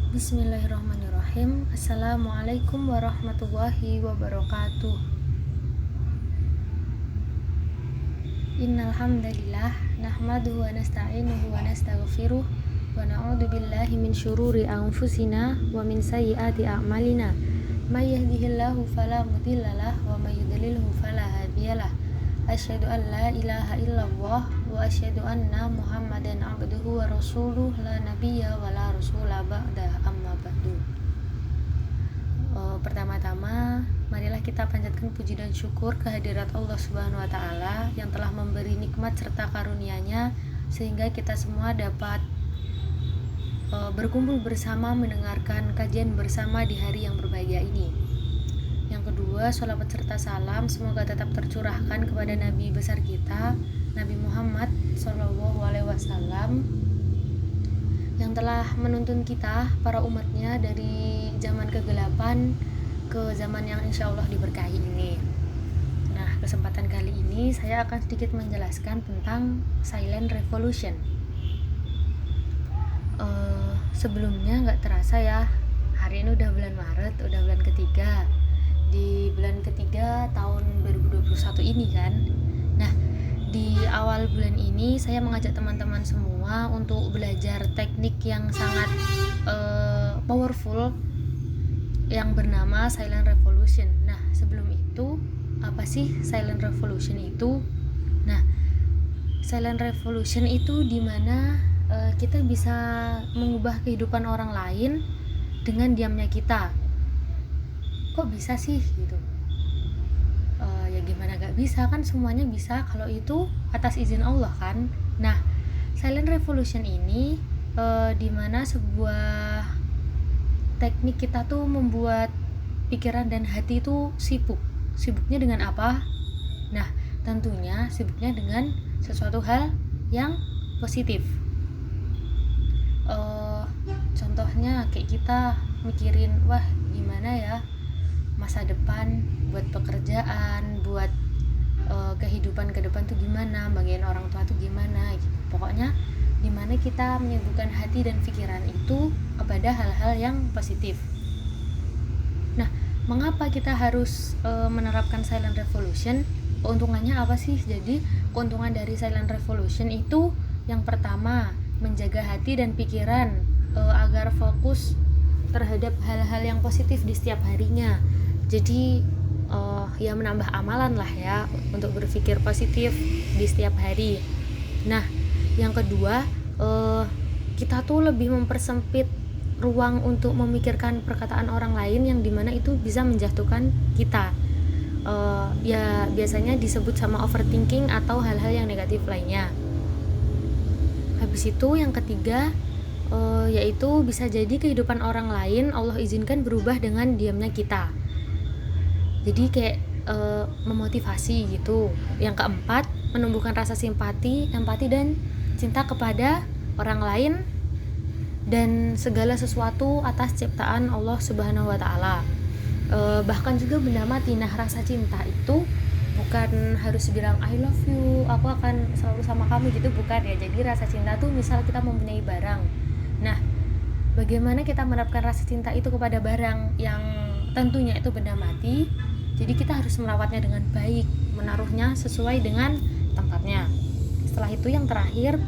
Bismillahirrahmanirrahim. Assalamualaikum warahmatullahi wabarakatuh. Innal hamdalillah nahmaduhu wa nasta'inuhu wa nastaghfiruh wa na'udzu billahi min syururi anfusina wa min sayyiati a'malina. May yahdihillahu fala mudhillalah wa may yudlilhu fala hadiyalah. Asyhadu an la ilaha illallah wa asyhadu anna Muhammadan abduhu wa rasuluh la nabiyya wa la rasula ba'da amma ba'du. Pertama-tama marilah kita panjatkan puji dan syukur kehadirat Allah Subhanahu wa taala yang telah memberi nikmat serta karunia-Nya sehingga kita semua dapat berkumpul bersama mendengarkan kajian bersama di hari yang berbahagia ini. Yang kedua, sholawat serta salam semoga tetap tercurahkan kepada Nabi besar kita, Nabi Muhammad SAW, yang telah menuntun kita, para umatnya, dari zaman kegelapan ke zaman yang insya Allah diberkahi ini. Nah, kesempatan kali ini saya akan sedikit menjelaskan tentang silent revolution. Sebelumnya nggak terasa ya, hari ini udah bulan Maret, udah bulan ketiga. Di bulan ketiga tahun 2021 ini kan. Nah, di awal bulan ini saya mengajak teman-teman semua untuk belajar teknik yang sangat powerful yang bernama silent revolution. Nah, sebelum itu, apa sih silent revolution itu? Nah, silent revolution itu dimana kita bisa mengubah kehidupan orang lain dengan diamnya kita. Kok bisa sih gitu? Ya gimana gak bisa, kan semuanya bisa kalau itu atas izin Allah kan. Nah, silent revolution ini dimana sebuah teknik kita tuh membuat pikiran dan hati itu sibuknya dengan apa? Nah, tentunya sibuknya dengan sesuatu hal yang positif. Contohnya kayak kita mikirin, wah gimana ya masa depan, buat pekerjaan, buat kehidupan ke depan tuh gimana, bagian orang tua tuh gimana gitu. Pokoknya dimana kita menyibukkan hati dan pikiran itu kepada hal-hal yang positif. Nah, mengapa kita harus menerapkan silent revolution? Keuntungannya apa sih? Jadi keuntungan dari silent revolution itu yang pertama, menjaga hati dan pikiran agar fokus terhadap hal-hal yang positif di setiap harinya. Jadi ya menambah amalan lah ya untuk berpikir positif di setiap hari. Nah, yang kedua, kita tuh lebih mempersempit ruang untuk memikirkan perkataan orang lain yang dimana itu bisa menjatuhkan kita. Ya biasanya disebut sama overthinking atau hal-hal yang negatif lainnya. Habis itu yang ketiga, yaitu bisa jadi kehidupan orang lain Allah izinkan berubah dengan diamnya kita. Jadi kayak memotivasi gitu. Yang keempat, menumbuhkan rasa simpati, empati dan cinta kepada orang lain dan segala sesuatu atas ciptaan Allah Subhanahu wa taala. Bahkan juga benda mati. Nah, rasa cinta itu bukan harus bilang I love you, aku akan selalu sama kamu gitu, bukan ya. Jadi rasa cinta tuh misal kita mempunyai barang. Nah, bagaimana kita menerapkan rasa cinta itu kepada barang yang tentunya itu benda mati? Jadi kita harus merawatnya dengan baik, menaruhnya sesuai dengan tempatnya. Setelah itu yang terakhir,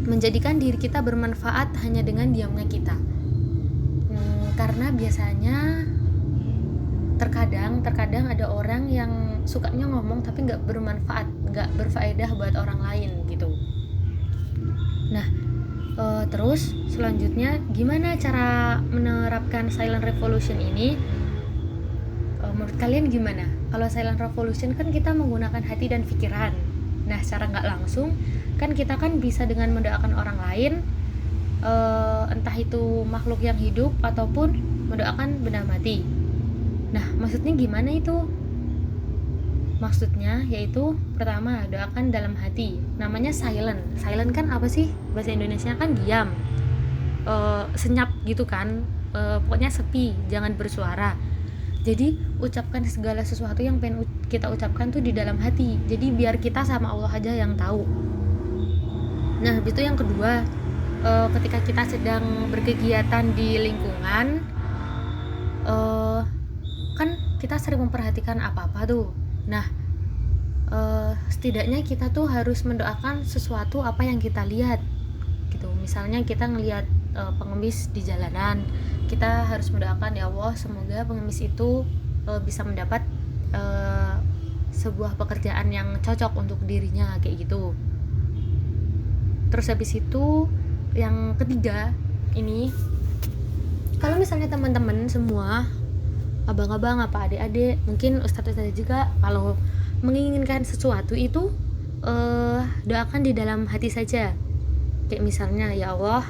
menjadikan diri kita bermanfaat hanya dengan diamnya kita. Karena biasanya terkadang ada orang yang sukanya ngomong tapi nggak bermanfaat, nggak berfaedah buat orang lain gitu. Nah, terus selanjutnya gimana cara menerapkan silent revolution ini? Menurut kalian gimana? Kalau silent revolution kan kita menggunakan hati dan pikiran. Nah, secara nggak langsung kan kita kan bisa dengan mendoakan orang lain, entah itu makhluk yang hidup ataupun mendoakan benda mati. Nah, maksudnya gimana itu? Maksudnya yaitu pertama, doakan dalam hati. Namanya silent. Silent kan apa sih? Bahasa Indonesia kan diam, senyap gitu kan. Pokoknya sepi, jangan bersuara. Jadi ucapkan segala sesuatu yang pengen kita ucapkan tuh di dalam hati. Jadi biar kita sama Allah aja yang tahu. Nah, habis itu yang kedua, ketika kita sedang berkegiatan di lingkungan, kan kita sering memperhatikan apa-apa tuh. Nah, setidaknya kita tuh harus mendoakan sesuatu apa yang kita lihat gitu. Misalnya kita ngelihat pengemis di jalanan, kita harus mendoakan, ya Allah semoga pengemis itu bisa mendapat sebuah pekerjaan yang cocok untuk dirinya, kayak gitu. Terus habis itu yang ketiga ini, kalau misalnya teman-teman semua, abang-abang apa adik-adik, mungkin ustadz-ustadz juga, kalau menginginkan sesuatu itu doakan di dalam hati saja. Kayak misalnya, ya Allah,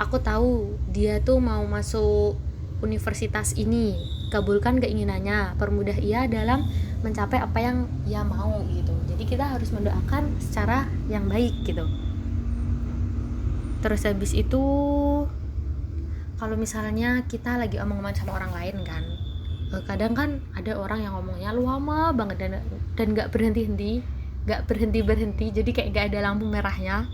aku tahu dia tuh mau masuk universitas ini, kabulkan keinginannya, permudah ia dalam mencapai apa yang ia mau gitu. Jadi kita harus mendoakan secara yang baik gitu. Terus habis itu, kalau misalnya kita lagi omong-omongan sama orang lain kan, kadang kan ada orang yang ngomongnya lama banget dan nggak berhenti-henti, jadi kayak nggak ada lampu merahnya,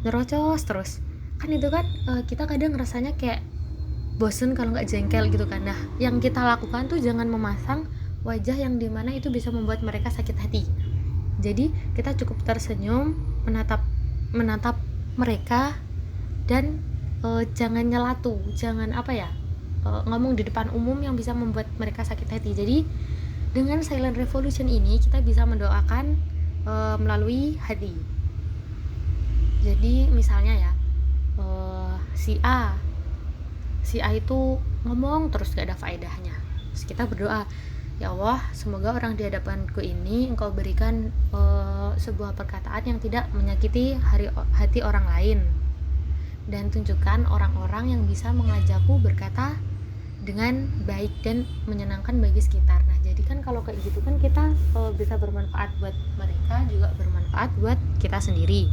nerocos terus. Kan itu kan kita kadang rasanya kayak bosen kalau nggak jengkel gitu kan. Nah, yang kita lakukan tuh jangan memasang wajah yang dimana itu bisa membuat mereka sakit hati. Jadi kita cukup tersenyum, menatap mereka, dan jangan nyelatu, jangan ngomong di depan umum yang bisa membuat mereka sakit hati. Jadi dengan silent revolution ini kita bisa mendoakan melalui hati. Jadi misalnya ya, si A itu ngomong terus gak ada faedahnya, terus kita berdoa, ya Allah semoga orang di hadapanku ini Engkau berikan sebuah perkataan yang tidak menyakiti hati orang lain, dan tunjukkan orang-orang yang bisa mengajakku berkata dengan baik dan menyenangkan bagi sekitar. Nah, jadi kan kalau kayak gitu kan kita bisa bermanfaat buat mereka, juga bermanfaat buat kita sendiri.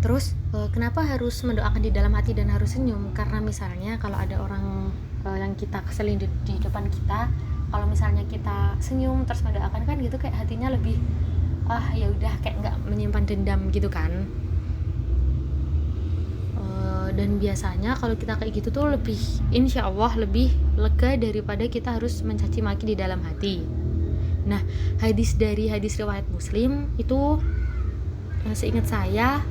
Terus kenapa harus mendoakan di dalam hati dan harus senyum? Karena misalnya kalau ada orang yang kita keselin di depan kita, kalau misalnya kita senyum terus mendoakan kan gitu, kayak hatinya lebih ya udah, kayak nggak menyimpan dendam gitu kan. Dan biasanya kalau kita kayak gitu tuh lebih, insya Allah lebih lega daripada kita harus mencaci maki di dalam hati. Nah, hadis riwayat Muslim itu, seingat saya,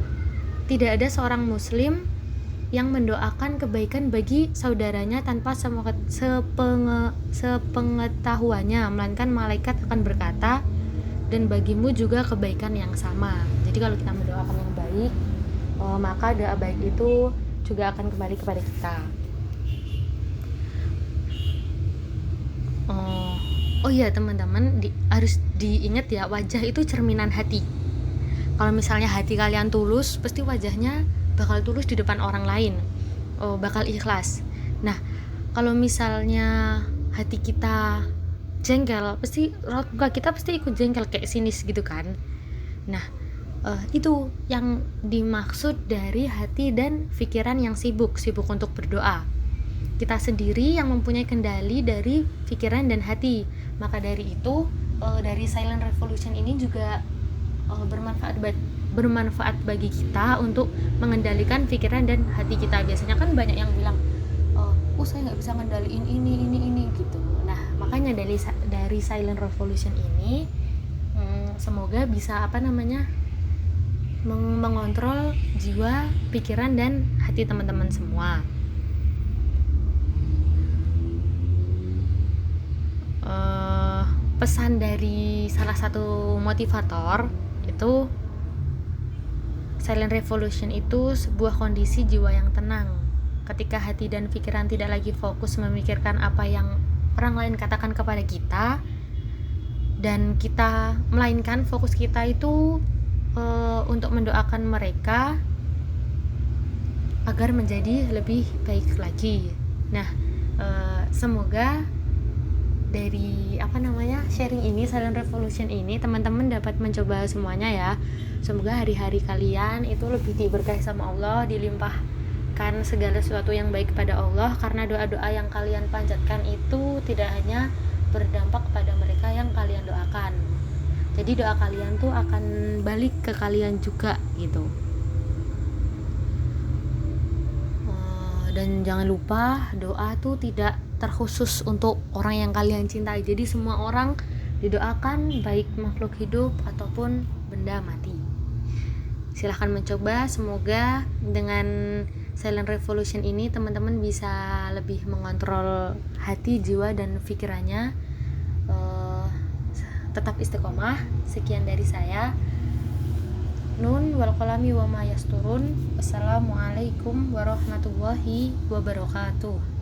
tidak ada seorang muslim yang mendoakan kebaikan bagi saudaranya tanpa sepengetahuannya, melainkan malaikat akan berkata, dan bagimu juga kebaikan yang sama. Jadi kalau kita mendoakan yang baik, maka doa baik itu juga akan kembali kepada kita. Oh iya teman-teman, harus diingat ya, wajah itu cerminan hati. Kalau misalnya hati kalian tulus, pasti wajahnya bakal tulus di depan orang lain, bakal ikhlas. Nah, kalau misalnya hati kita jengkel, pasti muka kita pasti ikut jengkel, kayak sinis gitu kan. Nah, itu yang dimaksud dari hati dan pikiran yang sibuk untuk berdoa. Kita sendiri yang mempunyai kendali dari pikiran dan hati. Maka dari itu, dari silent revolution ini juga bermanfaat bagi kita untuk mengendalikan pikiran dan hati kita. Biasanya kan banyak yang bilang, saya nggak bisa ngendaliin ini gitu. Nah, makanya dari silent revolution ini, semoga bisa mengontrol jiwa, pikiran, dan hati teman-teman semua. Pesan dari salah satu motivator itu, silent revolution itu sebuah kondisi jiwa yang tenang ketika hati dan pikiran tidak lagi fokus memikirkan apa yang orang lain katakan kepada kita, dan kita melainkan fokus kita itu untuk mendoakan mereka agar menjadi lebih baik lagi. Nah, semoga dari sharing ini, silent revolution ini, teman-teman dapat mencoba semuanya ya. Semoga hari-hari kalian itu lebih diberkahi sama Allah, dilimpahkan segala sesuatu yang baik kepada Allah, karena doa-doa yang kalian panjatkan itu tidak hanya berdampak kepada mereka yang kalian doakan, Jadi doa kalian tuh akan balik ke kalian juga gitu. Dan jangan lupa doa tuh tidak terkhusus untuk orang yang kalian cintai. Jadi semua orang didoakan, baik makhluk hidup ataupun benda mati. Silahkan mencoba, semoga dengan Silent Revolution ini teman-teman bisa lebih mengontrol hati, jiwa, dan pikirannya. Tetap istiqomah. Sekian dari saya. Nun wal qalami wa ma yasturun. Wassalamualaikum warahmatullahi wabarakatuh.